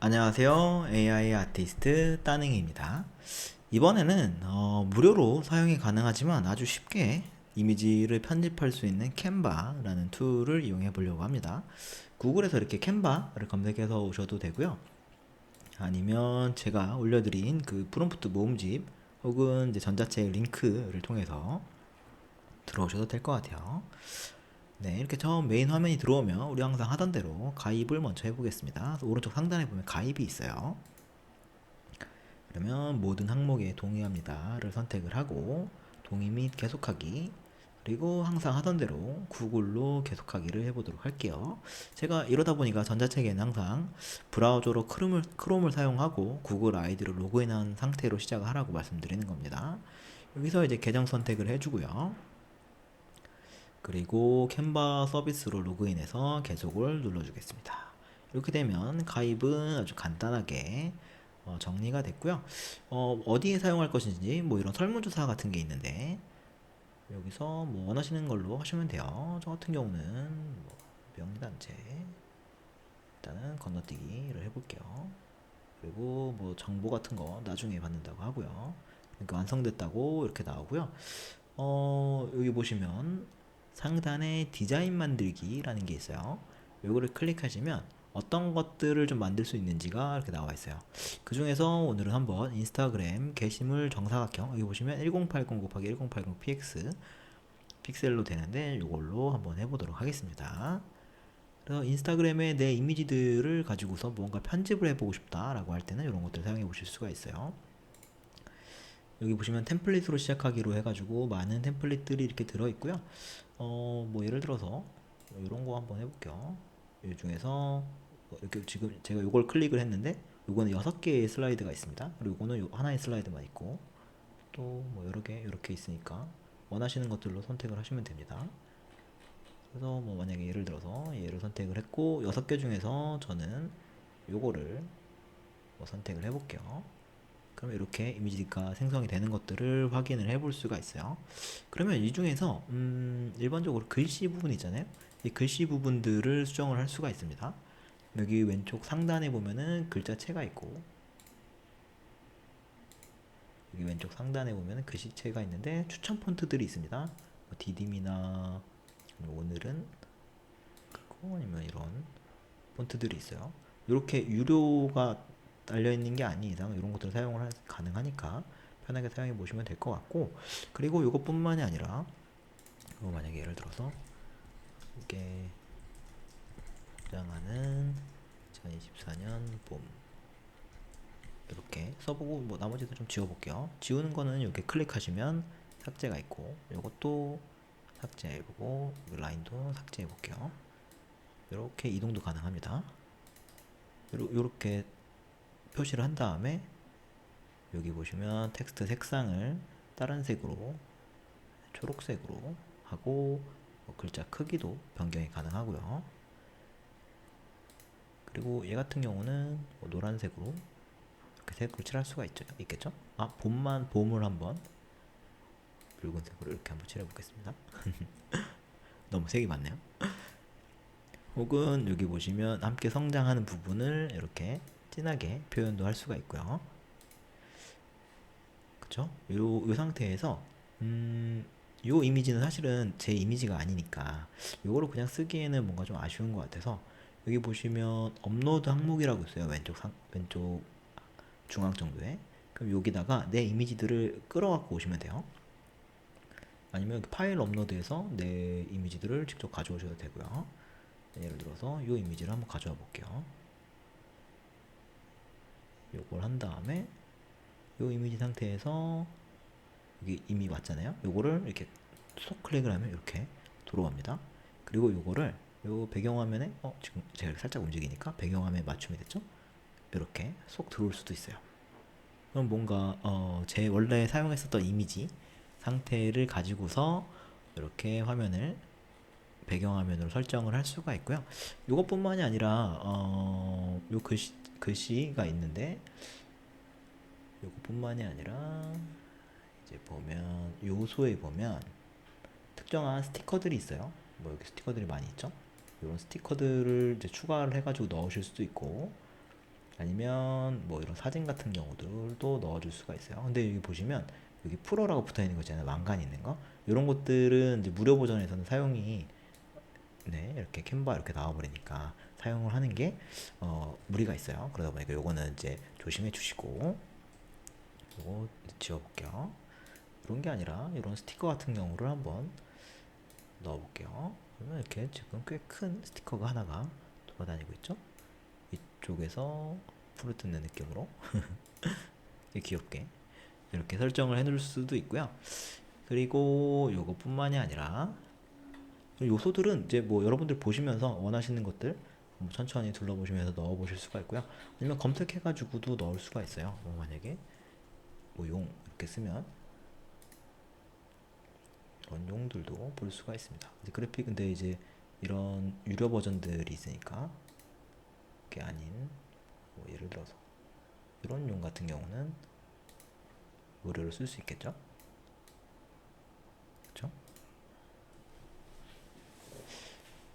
안녕하세요. AI 아티스트 따능입니다. 이번에는 무료로 사용이 가능하지만 아주 쉽게 이미지를 편집할 수 있는 캔바라는 툴을 이용해 보려고 합니다. 구글에서 이렇게 캔바를 검색해서 오셔도 되고요. 아니면 제가 올려드린 그 프롬프트 모음집 혹은 이제 전자책 링크를 통해서 들어오셔도 될 것 같아요. 네, 이렇게 처음 메인 화면이 들어오면 우리 항상 하던 대로 가입을 먼저 해보겠습니다. 오른쪽 상단에 보면 가입이 있어요. 그러면 모든 항목에 동의합니다를 선택을 하고 동의 및 계속하기, 그리고 항상 하던 대로 구글로 계속하기를 해보도록 할게요. 제가 이러다 보니까 전자책에는 항상 브라우저로 크롬을 사용하고 구글 아이디로 로그인한 상태로 시작을 하라고 말씀드리는 겁니다. 여기서 이제 계정 선택을 해주고요. 그리고 캔바 서비스로 로그인해서 계속을 눌러주겠습니다. 이렇게 되면 가입은 아주 간단하게 정리가 됐고요. 어디에 사용할 것인지 뭐 이런 설문조사 같은 게 있는데 여기서 뭐 원하시는 걸로 하시면 돼요. 저 같은 경우는 뭐 명리단체 일단은 건너뛰기를 해볼게요. 그리고 뭐 정보 같은 거 나중에 받는다고 하고요. 그러니까 완성됐다고 이렇게 나오고요. 여기 보시면 상단에 디자인 만들기라는 게 있어요. 요거를 클릭하시면 어떤 것들을 좀 만들 수 있는지가 이렇게 나와 있어요. 그 중에서 오늘은 한번 인스타그램 게시물 정사각형, 여기 보시면 1080 곱하기 1080 px 픽셀로 되는데 요걸로 한번 해보도록 하겠습니다. 그래서 인스타그램에 내 이미지들을 가지고서 뭔가 편집을 해보고 싶다라고 할 때는 이런 것들을 사용해 보실 수가 있어요. 여기 보시면 템플릿으로 시작하기로 해가지고 많은 템플릿들이 이렇게 들어있고요. 뭐 예를 들어서 이런 거 한번 해볼게요. 이 중에서 이렇게 지금 제가 이걸 클릭을 했는데 요거는 6개의 슬라이드가 있습니다. 그리고 이거는 요 하나의 슬라이드만 있고 또 뭐 여러 개 이렇게 있으니까 원하시는 것들로 선택을 하시면 됩니다. 그래서 뭐 만약에 예를 들어서 얘를 선택을 했고 6개 중에서 저는 요거를 뭐 선택을 해볼게요. 그럼 이렇게 이미지가 생성이 되는 것들을 확인을 해볼 수가 있어요. 그러면 이 중에서 일반적으로 글씨 부분 있잖아요. 이 글씨 부분들을 수정을 할 수가 있습니다. 여기 왼쪽 상단에 보면은 글자체가 있고 여기 왼쪽 상단에 보면은 글씨체가 있는데 추천 폰트들이 있습니다. 뭐 디딤이나 오늘은 그리고 아니면 이런 폰트들이 있어요. 이렇게 유료가 달려있는 게 아닌 이상 이런 것들을 사용을 가능하니까 편하게 사용해 보시면 될 것 같고, 그리고 이것뿐만이 아니라 만약에 예를 들어서 이게 주장하는 2024년 봄 이렇게 써보고 뭐 나머지도 좀 지워볼게요. 지우는 거는 이렇게 클릭하시면 삭제가 있고 이것도 삭제해보고 라인도 삭제해볼게요. 이렇게 이동도 가능합니다. 이렇게 표시를 한 다음에 여기 보시면 텍스트 색상을 다른 색으로 초록색으로 하고 글자 크기도 변경이 가능하고요. 그리고 얘 같은 경우는 노란색으로 이렇게 색으로 칠할 수가 있겠죠? 봄을 한번 붉은색으로 이렇게 한번 칠해 보겠습니다. 너무 색이 많네요. 혹은 여기 보시면 함께 성장하는 부분을 이렇게 진하게 표현도 할 수가 있고요. 그쵸? 요 상태에서 요 이미지는 사실은 제 이미지가 아니니까 요거를 그냥 쓰기에는 뭔가 좀 아쉬운 것 같아서 여기 보시면 업로드 항목이라고 있어요. 왼쪽 중앙 정도에. 그럼 여기다가 내 이미지들을 끌어갖고 오시면 돼요. 아니면 파일 업로드해서 내 이미지들을 직접 가져오셔도 되고요. 예를 들어서 이 이미지를 한번 가져와 볼게요. 요걸 한 다음에 이 이미지 상태에서 여기 이미 왔잖아요. 요거를 이렇게 속 클릭을 하면 이렇게 들어옵니다. 그리고 요거를 요 배경화면에 지금 제가 살짝 움직이니까 배경화면에 맞춤이 됐죠? 이렇게 쏙 들어올 수도 있어요. 그럼 뭔가 제 원래 사용했었던 이미지 상태를 가지고서 이렇게 화면을 배경화면으로 설정을 할 수가 있고요. 이것뿐만이 아니라 요 글씨가 있는데 이것뿐만이 아니라 이제 보면 요소에 보면 특정한 스티커들이 있어요. 뭐 여기 스티커들이 많이 있죠. 이런 스티커들을 이제 추가를 해가지고 넣으실 수도 있고 아니면 뭐 이런 사진 같은 경우들도 넣어줄 수가 있어요. 근데 여기 보시면 여기 프로라고 붙어 있는 거 있잖아요. 왕관 있는 거. 이런 것들은 이제 무료 버전에서는 사용이 네, 이렇게 캔바 이렇게 나와버리니까 사용을 하는 게 무리가 있어요. 그러다 보니까 요거는 이제 조심해 주시고 요거 지워볼게요. 이런 게 아니라 이런 스티커 같은 경우를 한번 넣어볼게요. 그러면 이렇게 지금 꽤 큰 스티커가 하나가 돌아다니고 있죠. 이쪽에서 풀을 뜯는 느낌으로 귀엽게 이렇게 설정을 해놓을 수도 있고요. 그리고 요것뿐만이 아니라 요소들은 이제 뭐 여러분들 보시면서 원하시는 것들 뭐 천천히 둘러보시면서 넣어보실 수가 있고요. 아니면 검색해가지고도 넣을 수가 있어요. 뭐 만약에 뭐 용 이렇게 쓰면 이런 용들도 볼 수가 있습니다. 이제 그래픽 근데 이제 이런 유료 버전들이 있으니까 그게 아닌 뭐 예를 들어서 이런 용 같은 경우는 무료로 쓸 수 있겠죠? 그렇죠?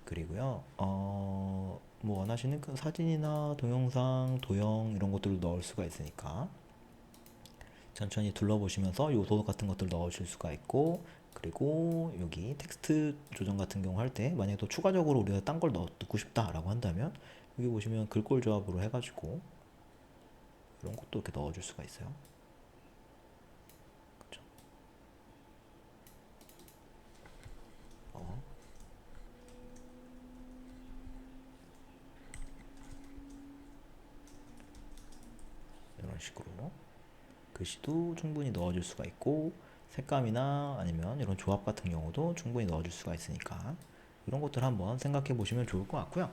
그리고요, 뭐 원하시는 그 사진이나 동영상, 도형 이런 것들을 넣을 수가 있으니까 천천히 둘러보시면서 요소 같은 것들 넣으실 수가 있고, 그리고 여기 텍스트 조정 같은 경우 할 때 만약에 또 추가적으로 우리가 딴 걸 넣고 싶다라고 한다면 여기 보시면 글꼴 조합으로 해가지고 이런 것도 이렇게 넣어줄 수가 있어요. 그렇죠? 어, 이런 식으로 글씨도 충분히 넣어줄 수가 있고 색감이나 아니면 이런 조합 같은 경우도 충분히 넣어줄 수가 있으니까 이런 것들 한번 생각해 보시면 좋을 것 같고요.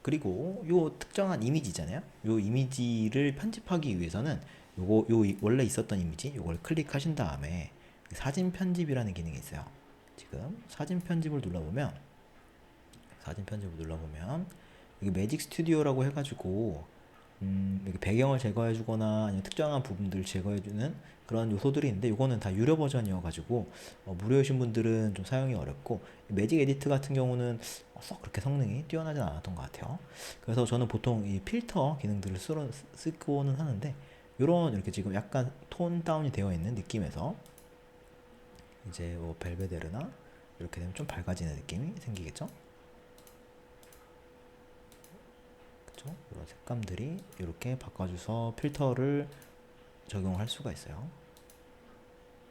그리고 요 특정한 이미지잖아요. 요 이미지를 편집하기 위해서는 원래 있었던 이미지 요걸 클릭하신 다음에 사진 편집이라는 기능이 있어요. 지금 사진 편집을 눌러보면 여기 매직 스튜디오라고 해가지고 이렇게 배경을 제거해주거나 아니면 특정한 부분들을 제거해주는 그런 요소들이 있는데 이거는 다 유료 버전이어가지고 무료이신 분들은 좀 사용이 어렵고 매직 에디트 같은 경우는 썩 그렇게 성능이 뛰어나진 않았던 것 같아요. 그래서 저는 보통 이 필터 기능들을 쓰고는 하는데 이런 이렇게 지금 약간 톤 다운이 되어 있는 느낌에서 이제 뭐 벨베데르나 이렇게 되면 좀 밝아지는 느낌이 생기겠죠? 그쵸? 이런 색감들이 이렇게 바꿔줘서 필터를 적용할 수가 있어요.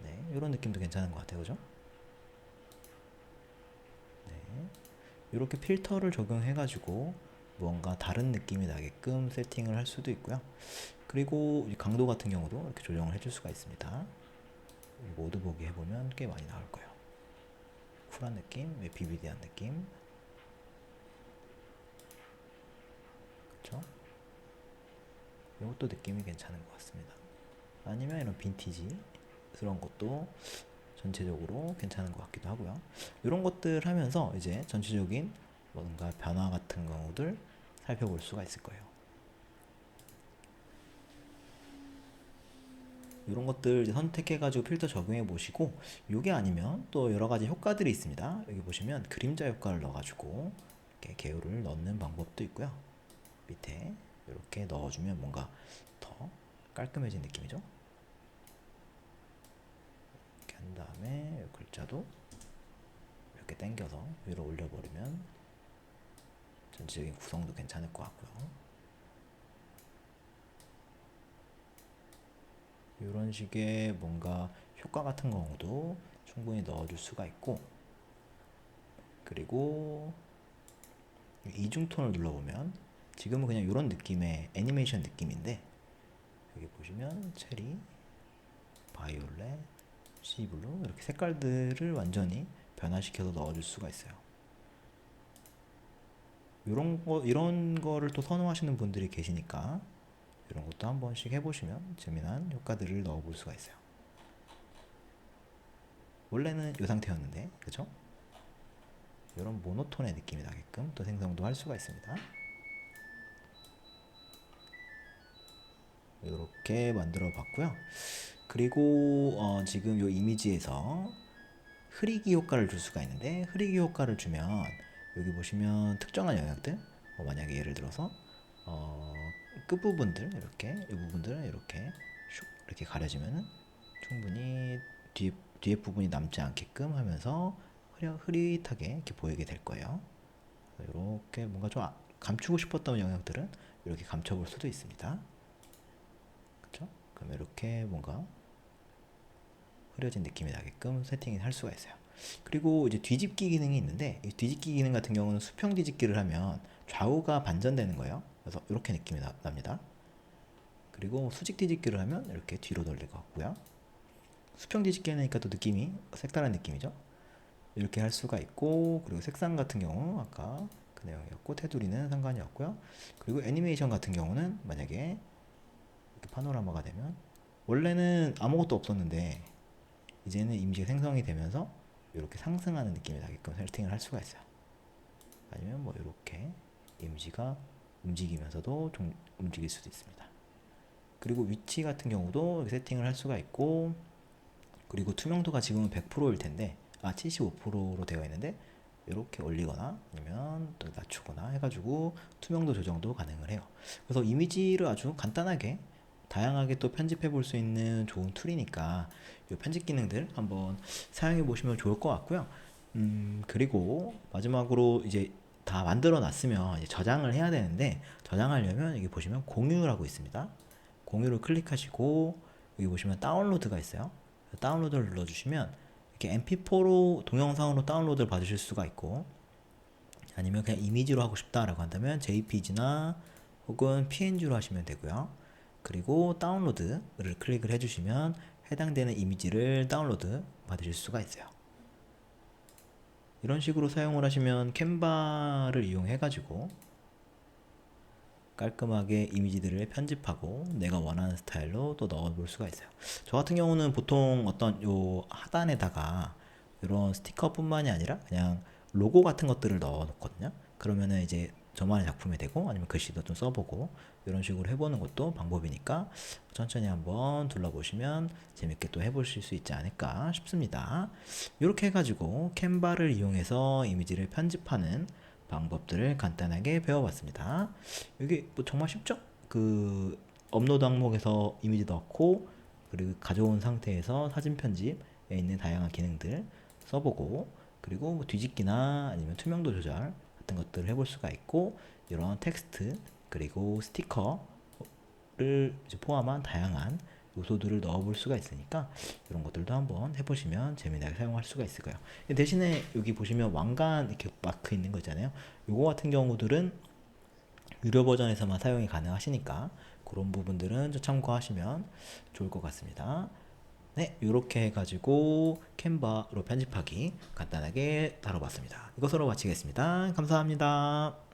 네, 이런 느낌도 괜찮은 것 같아요, 그죠? 네, 이렇게 필터를 적용해가지고 뭔가 다른 느낌이 나게끔 세팅을 할 수도 있고요. 그리고 이 강도 같은 경우도 이렇게 조정을 해줄 수가 있습니다. 모드 보기 해보면 꽤 많이 나올 거예요. 쿨한 느낌, 비비디한 느낌, 그렇죠? 이것도 느낌이 괜찮은 것 같습니다. 아니면 이런 빈티지스러운 것도 전체적으로 괜찮은 것 같기도 하고요. 이런 것들 하면서 이제 전체적인 뭔가 변화 같은 경우들 살펴볼 수가 있을 거예요. 이런 것들 이제 선택해가지고 필터 적용해 보시고 이게 아니면 또 여러 가지 효과들이 있습니다. 여기 보시면 그림자 효과를 넣어가지고 이렇게 개요를 넣는 방법도 있고요. 밑에 이렇게 넣어주면 뭔가 더 깔끔해진 느낌이죠. 이렇게 한 다음에 글자도 이렇게 당겨서 위로 올려버리면 전체적인 구성도 괜찮을 것 같고요. 이런 식의 뭔가 효과 같은 경우도 충분히 넣어줄 수가 있고, 그리고 이중톤을 눌러보면 지금은 그냥 이런 느낌의 애니메이션 느낌인데 여기 보시면 체리, 바이올렛, 시블루 이렇게 색깔들을 완전히 변화시켜서 넣어줄 수가 있어요. 이런 거를 또 선호하시는 분들이 계시니까 이런 것도 한 번씩 해보시면 재미난 효과들을 넣어볼 수가 있어요. 원래는 이 상태였는데, 그죠? 이런 모노톤의 느낌이 나게끔 또 생성도 할 수가 있습니다. 이렇게 만들어 봤고요. 그리고 지금 이 이미지에서 흐리기 효과를 줄 수가 있는데 흐리기 효과를 주면 여기 보시면 특정한 영역들 만약에 예를 들어서 끝부분들 이렇게 이 부분들은 이렇게 슉 이렇게 가려지면은 충분히 뒤에 부분이 남지 않게끔 하면서 흐릿하게 이렇게 보이게 될 거예요. 이렇게 뭔가 좀 감추고 싶었던 영역들은 이렇게 감춰볼 수도 있습니다. 그렇죠? 그럼 이렇게 뭔가 흐려진 느낌이 나게끔 세팅을 할 수가 있어요. 그리고 이제 뒤집기 기능이 있는데 이 뒤집기 기능 같은 경우는 수평 뒤집기를 하면 좌우가 반전되는 거예요. 그래서 이렇게 느낌이 납니다. 그리고 수직 뒤집기를 하면 이렇게 뒤로 돌릴 것 같고요. 수평 뒤집기 하니까 또 느낌이 색다른 느낌이죠. 이렇게 할 수가 있고, 그리고 색상 같은 경우 아까 그 내용이었고, 테두리는 상관이 없고요. 그리고 애니메이션 같은 경우는 만약에 이렇게 파노라마가 되면 원래는 아무것도 없었는데 이제는 이미지가 생성이 되면서 이렇게 상승하는 느낌이 나게끔 세팅을 할 수가 있어요. 아니면 뭐 이렇게 이미지가 움직이면서도 좀 움직일 수도 있습니다. 그리고 위치 같은 경우도 세팅을 할 수가 있고, 그리고 투명도가 지금은 100%일 텐데 75%로 되어 있는데 이렇게 올리거나 아니면 또 낮추거나 해가지고 투명도 조정도 가능을 해요. 그래서 이미지를 아주 간단하게 다양하게 또 편집해 볼 수 있는 좋은 툴이니까 이 편집 기능들 한번 사용해 보시면 좋을 것 같고요. 그리고 마지막으로 이제 다 만들어 놨으면 이제 저장을 해야 되는데, 저장하려면 여기 보시면 공유라고 있습니다. 공유를 클릭하시고 여기 보시면 다운로드가 있어요. 다운로드를 눌러주시면 이렇게 mp4로 동영상으로 다운로드를 받으실 수가 있고, 아니면 그냥 이미지로 하고 싶다라고 한다면 jpg나 혹은 png로 하시면 되고요. 그리고 다운로드를 클릭을 해주시면 해당되는 이미지를 다운로드 받으실 수가 있어요. 이런 식으로 사용을 하시면 캔바를 이용해 가지고 깔끔하게 이미지들을 편집하고 내가 원하는 스타일로 또 넣어볼 수가 있어요. 저 같은 경우는 보통 어떤 요 하단에다가 이런 스티커뿐만이 아니라 그냥 로고 같은 것들을 넣어 놓거든요. 그러면은 이제 저만의 작품이 되고, 아니면 글씨도 좀 써보고 이런 식으로 해보는 것도 방법이니까 천천히 한번 둘러보시면 재밌게 또 해보실 수 있지 않을까 싶습니다. 이렇게 해가지고 캔바를 이용해서 이미지를 편집하는 방법들을 간단하게 배워봤습니다. 이게 뭐 정말 쉽죠? 그 업로드 항목에서 이미지 넣고, 그리고 가져온 상태에서 사진 편집에 있는 다양한 기능들 써보고, 그리고 뭐 뒤집기나 아니면 투명도 조절 같은 것들을 해볼 수가 있고, 이런 텍스트 그리고 스티커를 포함한 다양한 요소들을 넣어볼 수가 있으니까 이런 것들도 한번 해보시면 재미나게 사용할 수가 있을 거예요. 대신에 여기 보시면 왕관 이렇게 마크 있는 거 있잖아요. 요거 같은 경우들은 유료 버전에서만 사용이 가능하시니까 그런 부분들은 좀 참고하시면 좋을 것 같습니다. 네, 이렇게 해가지고 캔버로 편집하기 간단하게 다뤄봤습니다. 이것으로 마치겠습니다. 감사합니다.